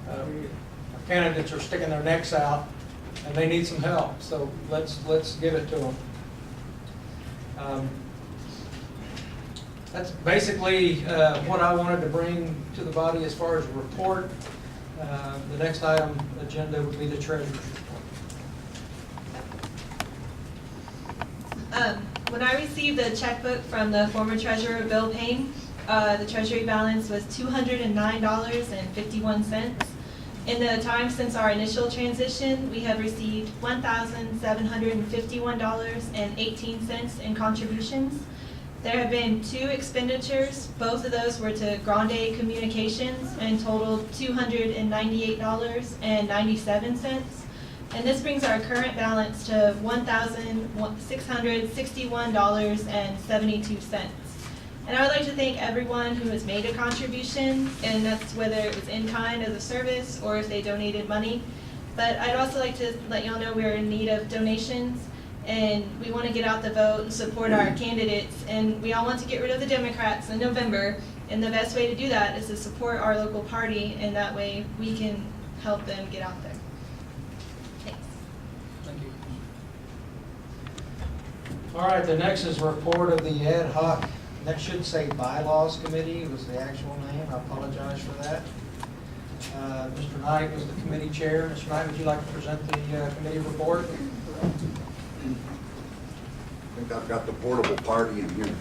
Our candidates are sticking their necks out, and they need some help, so let's give it to them. That's basically what I wanted to bring to the body as far as a report. The next item agenda would be the treasurer's report. When I received the checkbook from the former treasurer, Bill Payne, the treasury balance was $209.51. In the time since our initial transition, we have received $1,751.18 in contributions. There have been 2 expenditures. Both of those were to Grande Communications and totaled $298.97. And this brings our current balance to $1,661.72. And I would like to thank everyone who has made a contribution, and that's whether it was in kind as a service or if they donated money. But I'd also like to let y'all know we're in need of donations, and we want to get out the vote and support our candidates. And we all want to get rid of the Democrats in November, and the best way to do that is to support our local party, and that way we can help them get out there. Thanks. Thank you. All right, the next is a report of the ad hoc, that should say bylaws committee was the actual name. I apologize for that. Mr. Knight was the committee chair. Mr. Knight, would you like to present the committee report? I think I've got the portable party in here.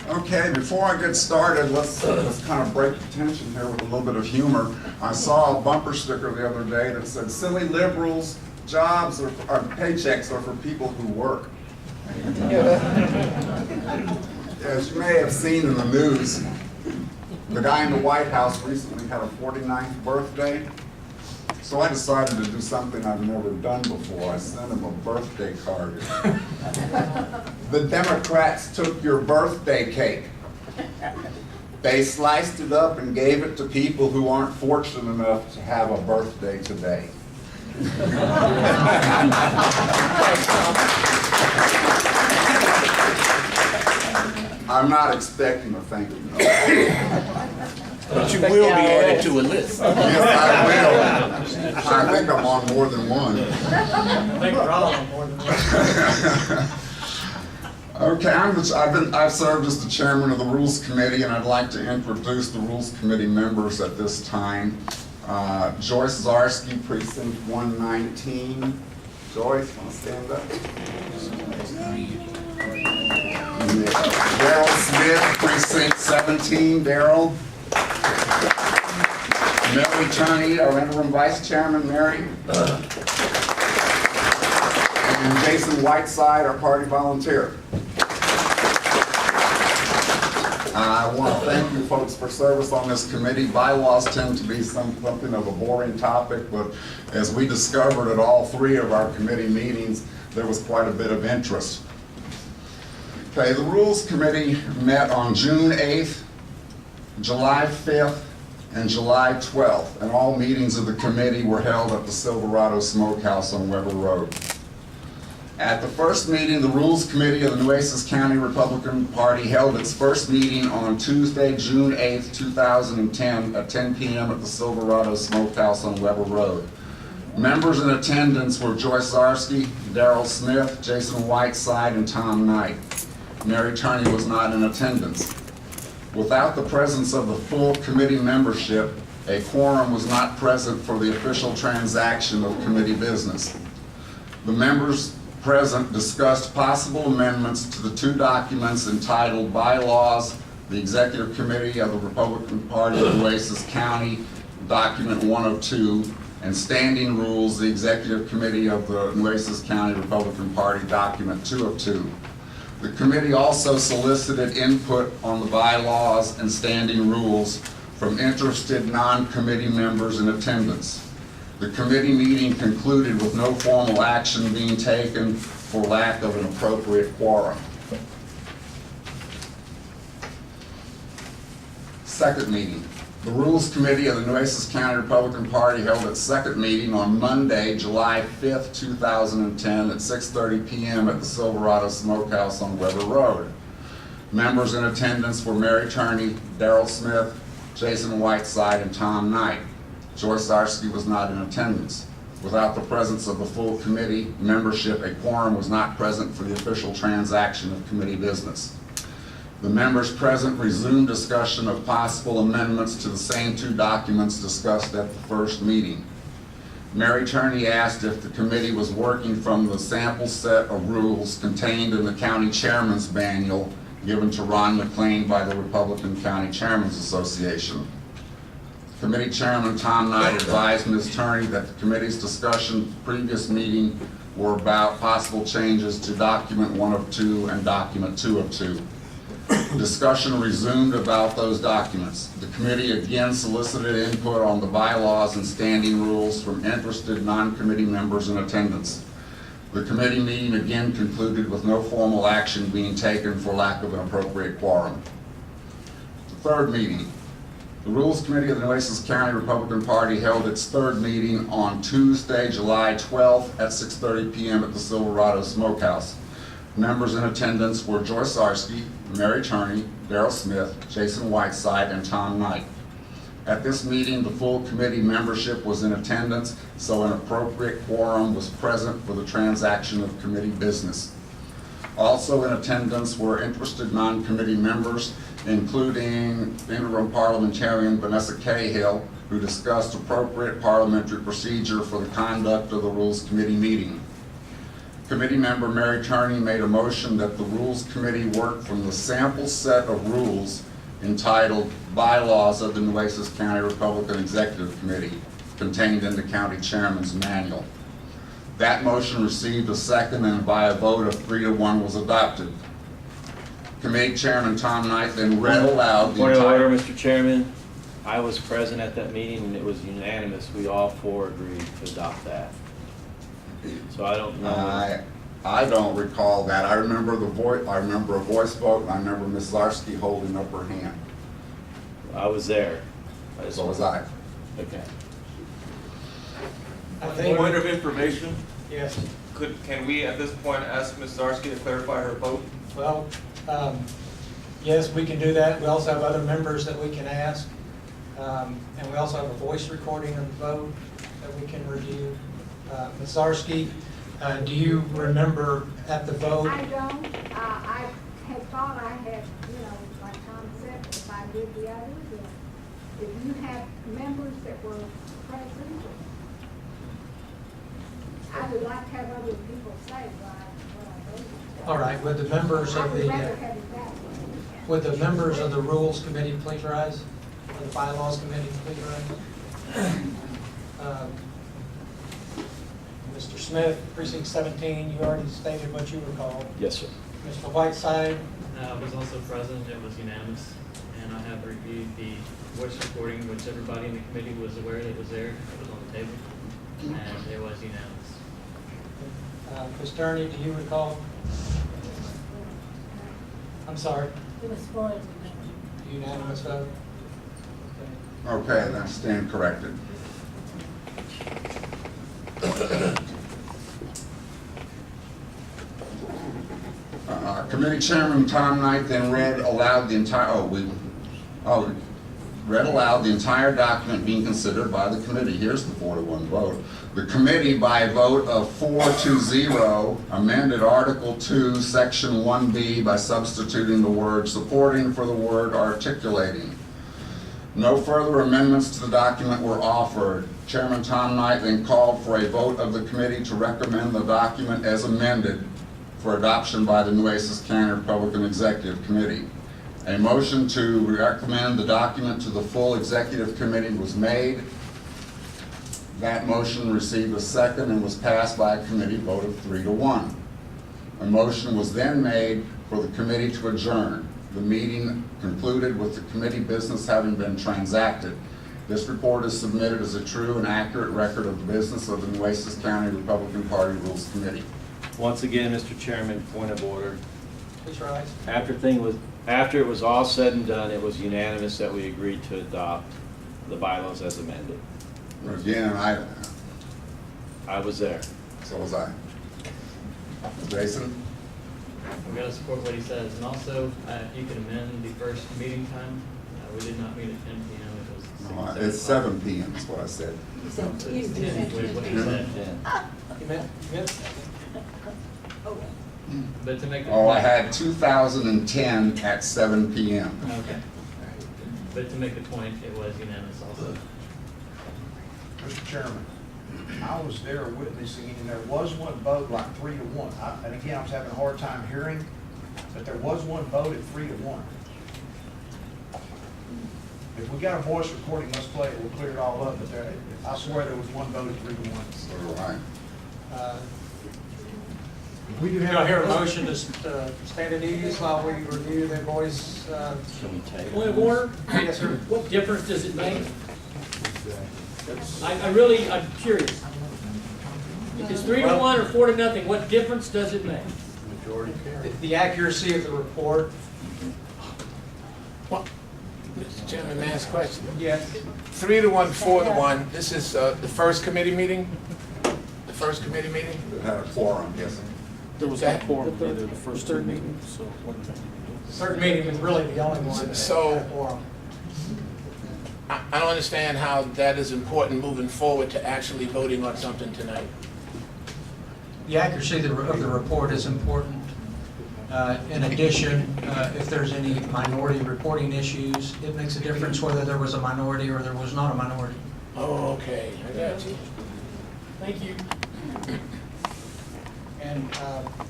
Okay, before I get started, let's kind of break the tension here with a little bit of humor. I saw a bumper sticker the other day that said, "Silly liberals, jobs or paychecks are for people who work." As you may have seen in the news, the guy in the White House recently had a 49th birthday. So I decided to do something I've never done before. I sent him a birthday card. The Democrats took your birthday cake. They sliced it up and gave it to people who aren't fortunate enough to have a birthday today. I'm not expecting a thank you note. But you will be added to a list. Yes, I will. I think I'm on more than one. I think we're all on more than one. Okay, I've served as the chairman of the Rules Committee, and I'd like to introduce the Rules Committee members at this time. Joyce Zarsky, Precinct 119. Joyce, want to stand up? Daryl Smith, Precinct 17. Daryl. Mary Turney, our interim vice chairman. Mary. And Jason Whiteside, our party volunteer. I want to thank you folks for service on this committee. Bylaws tend to be something of a boring topic, but as we discovered at all 3 of our committee meetings, there was quite a bit of interest. Okay, the Rules Committee met on June 8th, July 5th, and July 12th, and all meetings of the committee were held at the Silverado Smokehouse on Weber Road. At the first meeting, the Rules Committee of the Nueces County Republican Party held its first meeting on Tuesday, June 8th, 2010 at 10 p.m. at the Silverado Smokehouse on Weber Road. Members in attendance were Joyce Zarsky, Daryl Smith, Jason Whiteside, and Tom Knight. Mary Turney was not in attendance. Without the presence of the full committee membership, a quorum was not present for the official transaction of committee business. The members present discussed possible amendments to the 2 documents entitled Bylaws, the Executive Committee of the Republican Party of Nueces County, Document 102, and Standing Rules, the Executive Committee of the Nueces County Republican Party, Document 202. The committee also solicited input on the bylaws and standing rules from interested non-committee members in attendance. The committee meeting concluded with no formal action being taken for lack of an appropriate quorum. Second meeting. The Rules Committee of the Nueces County Republican Party held its second meeting on Monday, July 5th, 2010 at 6:30 p.m. at the Silverado Smokehouse on Weber Road. Members in attendance were Mary Turney, Darrell Smith, Jason Whiteside, and Tom Knight. Joyce Zarsky was not in attendance. Without the presence of the full committee membership, a quorum was not present for the official transaction of committee business. The members present resumed discussion of possible amendments to the same two documents discussed at the first meeting. Mary Turney asked if the committee was working from the sample set of rules contained in the county chairman's manual given to Ron McLean by the Republican County Chairman's Association. Committee Chairman Tom Knight advised Ms. Turney that the committee's discussion previous meeting were about possible changes to document 1 of 2 and document 2 of 2. Discussion resumed about those documents. The committee again solicited input on the bylaws and standing rules from interested non-committee members in attendance. The committee meeting again concluded with no formal action being taken for lack of an appropriate quorum. The third meeting. The Rules Committee of the Nueces County Republican Party held its third meeting on Tuesday, July 12th at 6:30 p.m. at the Silverado Smokehouse. Members in attendance were Joyce Zarsky, Mary Turney, Darrell Smith, Jason Whiteside, and Tom Knight. At this meeting, the full committee membership was in attendance, so an appropriate quorum was present for the transaction of committee business. Also in attendance were interested non-committee members, including interim parliamentarian Vanessa Cahill, who discussed appropriate parliamentary procedure for the conduct of the Rules Committee meeting. Committee member Mary Turney made a motion that the Rules Committee work from the sample set of rules entitled Bylaws of the Nueces County Republican Executive Committee, contained in the county chairman's manual. That motion received a second and by a vote of 3-1 was adopted. Committee Chairman Tom Knight then read aloud the Point of entire... order, Mr. Chairman. I was present at that meeting and it was unanimous. We all four agreed to adopt that. So I don't know. I don't recall that. I remember a voice vote, and I remember Ms. Zarsky holding up her hand. I was there. So was I. Okay. I think, Point of information, yes, can we at this point ask Ms. Zarsky to clarify her vote? well, yes, we can do that. We also have other members that we can ask. And we also have a voice recording of the vote that we can review. Ms. Zarsky, do you remember at the vote? I don't. I had thought I had, like Tom said, if I did the others, if you have members that were present, I would like to have other people say what I voted. All right, would the members I of would the, rather have it that way. would the members of the Rules Committee please rise? Or the Bylaws Committee please rise? Mr. Smith, Precinct 17, you already stated what you recall. Yes, sir. Mr. Whiteside, Was also present, it was unanimous, and I have reviewed the voice recording, which everybody in the committee was aware that it was there, it was on the table, and it was unanimous. Ms. Turney, do you recall? I'm sorry, It was for unanimous vote? Okay, then stand corrected. Committee Chairman Tom Knight then read aloud the entire document being considered by the committee. Here's the 4-1 vote. The committee, by a vote of 4-0, amended Article 2, Section 1B by substituting the word supporting for the word articulating. No further amendments to the document were offered. Chairman Tom Knight then called for a vote of the committee to recommend the document as amended for adoption by the Nueces County Republican Executive Committee. A motion to recommend the document to the full executive committee was made. That motion received a second and was passed by a committee vote of 3-1. A motion was then made for the committee to adjourn. The meeting concluded with the committee business having been transacted. This report is submitted as a true and accurate record of the business of the Nueces County Republican Party Rules Committee. Once again, Mr. Chairman, point of order. Please rise. After it was all said and done, it was unanimous that we agreed to adopt the bylaws as amended. Again, I was there. so was I. Jason? We gotta support what he says, and also, if you could amend the first meeting time, we did not meet at 10 p.m., it was No, 6:00. it's 7 p.m. is what I said. You said It's Tuesday. 10, was what he said. You meant? But to make the Oh, I point- had 2010 at 7 p.m. Okay. But to make the point, it was unanimous also. Mr. Chairman, I was there witnessing it, and there was one vote like 3-1. And again, I was having a hard time hearing, but there was one vote at 3-1. If we got a voice recording, let's play it, we'll clear it all up, but there, I swear there was one vote at 3-1. So do I. We do have, I hear a motion to stand at ease while we review the voice. Can we take? Point of order, Yes, sir. what difference does it make? I'm curious. If it's 3-1 or 4-0, what difference does it make? The accuracy of the report. Well, Mr. Chairman, may I ask a question? Yes. 3-1, 4-1, this is the first committee meeting? The first committee meeting? It had a quorum, yes. There was that quorum. The first third meeting, so. Third meeting is really the only one that So- had a quorum. I don't understand how that is important moving forward to actually voting on something tonight. The accuracy of the report is important. In addition, if there's any minority reporting issues, it makes a difference whether there was a minority or there was not a minority. Oh, okay, I got you. Thank you. And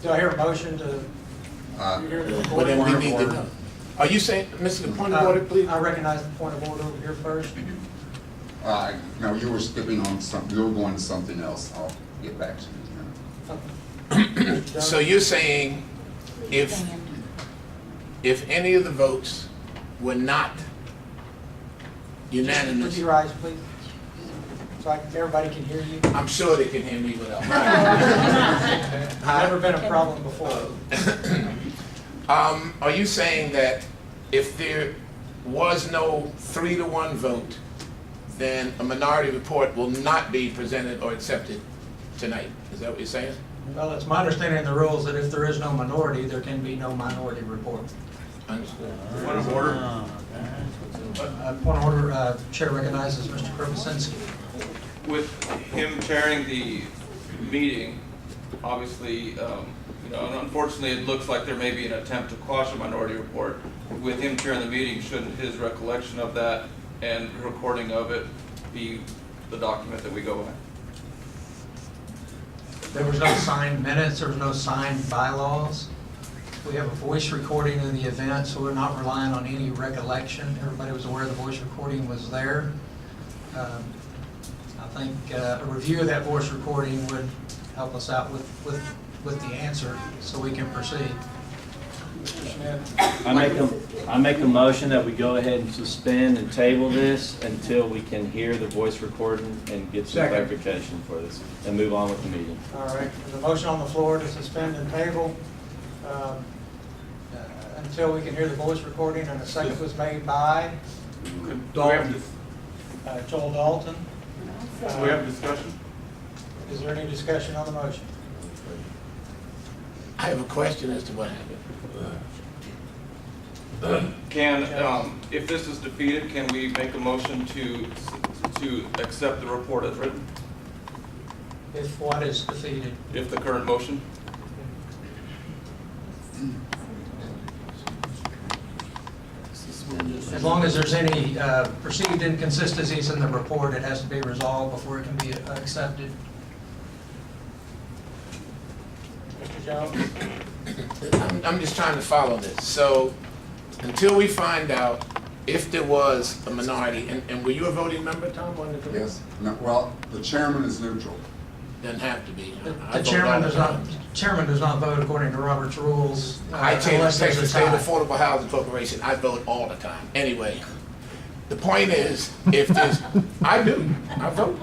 do I hear a motion to hear the Well, report? then we need to know. Are you saying, Mr. Point of Order, please? I recognize the point of order over here first. No, you were skipping on something, you were going to something else. I'll get back to you in a minute. So you're saying if any of the votes were not Would unanimous, you rise, please? So everybody can hear you. I'm sure they can hear me without. Never been a problem before. Are you saying that if there was no 3-1 vote, then a minority report will not be presented or accepted tonight? Is that what you're saying? Well, it's my understanding of the rules that if there is no minority, there can be no minority report. Understood. Point of order. Point of order, Chair recognizes Mr. Kroposinski. With him chairing the meeting, obviously, unfortunately, it looks like there may be an attempt to quash a minority report. With him chairing the meeting, shouldn't his recollection of that and recording of it be the document that we go by? There was no signed minutes, there was no signed bylaws. We have a voice recording of the event, so we're not relying on any recollection. Everybody was aware the voice recording was there. I think a review of that voice recording would help us out with the answer, so we can proceed. Mr. Smith? I make a motion that we go ahead and suspend and table this until we can hear the voice recording and get some Second. clarification for this, and move on with the meeting. All right, there's a motion on the floor to suspend and table until we can hear the voice recording, and a second was made by Joel Dalton. Do we have discussion? Is there any discussion on the motion? I have a question as to what happened. If this is defeated, can we make a motion to accept the report as written? If what is defeated? If the current motion? As long as there's any perceived inconsistencies in the report, it has to be resolved before it can be accepted. Mr. Jones? I'm just trying to follow this. So until we find out if there was a minority, and were you a voting member, Tom, on the committee? Yes. No, well, the chairman is neutral. Doesn't have to be. I The vote chairman all the does not, time. chairman does not vote according to Robert's rules. I change unless the there's Texas a State tie. Affordable Housing Corporation. I vote all the time. Anyway, the point is, if there's, I do. I vote.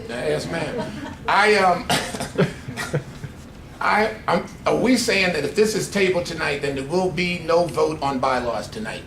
Yes, ma'am. Are we saying that if this is tabled tonight, then there will be no vote on bylaws tonight?